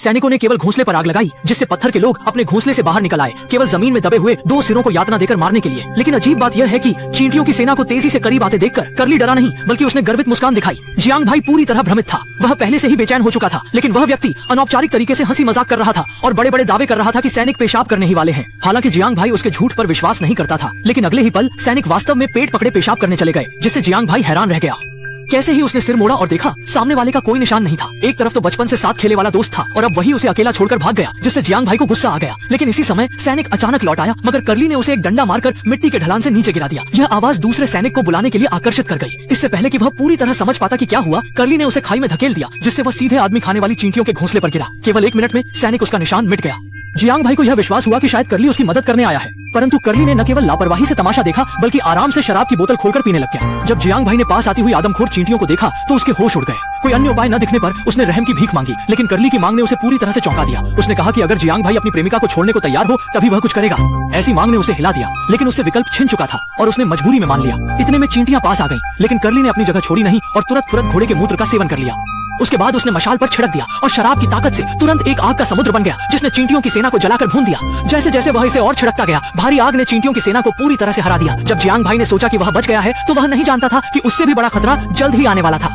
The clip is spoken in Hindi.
सैनिकों ने केवल घोंसले पर आग लगाई, जिससे पत्थर के लोग अपने घोंसले से बाहर निकल आए, केवल जमीन में दबे हुए 2 सिरों को यातना देकर मारने के लिए। लेकिन अजीब बात यह है कि चींटियों की सेना को तेजी से करीब आते देखकर करली डरा नहीं, बल्कि उसने गर्वित मुस्कान दिखाई। जियांग भाई पूरी तरह भ्रमित था। वह पहले से ही बेचैन हो चुका था, लेकिन वह व्यक्ति अनौपचारिक तरीके से हंसी मजाक कर रहा था और बड़े बड़े दावे कर रहा था कि सैनिक पेशाब करने ही वाले हैं। हालांकि जियांग भाई उसके झूठ पर विश्वास नहीं करता था, लेकिन अगले ही पल सैनिक वास्तव में पेट पकड़े पेशाब करने चले गए, जिससे जियांग भाई हैरान रह गया। कैसे ही उसने सिर मोड़ा और देखा, सामने वाले का कोई निशान नहीं था। एक तरफ तो बचपन से साथ खेले वाला दोस्त था और अब वही उसे अकेला छोड़कर भाग गया, जिससे जियांग भाई को गुस्सा आ गया। लेकिन इसी समय सैनिक अचानक लौट आया, मगर करली ने उसे एक डंडा मारकर मिट्टी के ढलान से नीचे गिरा दिया। यह आवाज दूसरे सैनिक को बुलाने के लिए आकर्षित कर गई। इससे पहले कि वह पूरी तरह समझ पाता कि क्या हुआ, करली ने उसे खाई में धकेल दिया, जिससे वह सीधे आदमी खाने वाली चींटियों के घोंसले पर गिरा। केवल 1 मिनट में सैनिक उसका निशान मिट गया। जियांग भाई को यह विश्वास हुआ कि शायद करली उसकी मदद करने आया है, परंतु करली ने न केवल लापरवाही से तमाशा देखा, बल्कि आराम से शराब की बोतल खोलकर पीने लग गया। जब जियांग भाई ने पास आती हुई आदमखोर चींटियों को देखा तो उसके होश उड़ गए। कोई अन्य उपाय न दिखने पर उसने रहम की भीख मांगी, लेकिन करली की मांग ने उसे पूरी तरह से चौंका दिया। उसने कहा कि अगर जियांग भाई अपनी प्रेमिका को छोड़ने को तैयार हो तभी वह कुछ करेगा। ऐसी मांग ने उसे हिला दिया, लेकिन उससे विकल्प छिन चुका था और उसने मजबूरी में मान लिया। इतने में चींटियां पास आ गईं, लेकिन करली ने अपनी जगह छोड़ी नहीं और तुरंत घोड़े के मूत्र का सेवन कर लिया। उसके बाद उसने मशाल पर छिड़क दिया और शराब की ताकत से तुरंत एक आग का समुद्र बन गया, जिसने चींटियों की सेना को जलाकर भून दिया। जैसे जैसे वह इसे और छिड़कता गया, भारी आग ने चींटियों की सेना को पूरी तरह से हरा दिया। जब जियांग भाई ने सोचा कि वह बच गया है, तो वह नहीं जानता था कि उससे भी बड़ा खतरा जल्द ही आने वाला था।